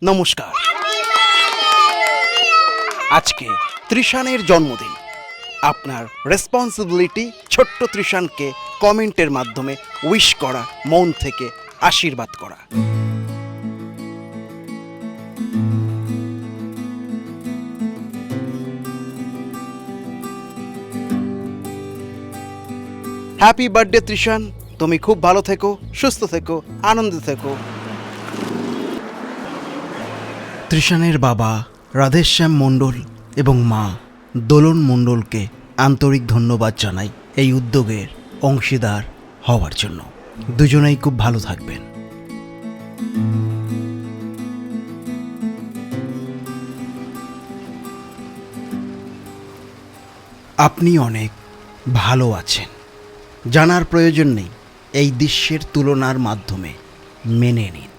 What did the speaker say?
নমস্কার। আজকে ত্রিশানের জন্মদিন। আপনার রেসপন্সিবিলিটি ছোট্ট ত্রিশানকে কমেন্টের মাধ্যমে উইশ করা, মন থেকে আশীর্বাদ করা। হ্যাপি বার্থডে ত্রিশান, তুমি খুব ভালো থেকো, সুস্থ থেকো, আনন্দে থেকো। ত্রিশানের বাবা রাধেশ্যাম মণ্ডল এবং মা দোলন মণ্ডলকে আন্তরিক ধন্যবাদ জানাই এই উদ্যোগের অংশীদার হওয়ার জন্য। দুজনেই খুব ভালো থাকবেন। আপনি অনেক ভালো আছেন, জানার প্রয়োজন নেই। এই দৃশ্যের তুলনার মাধ্যমে মেনে নিন।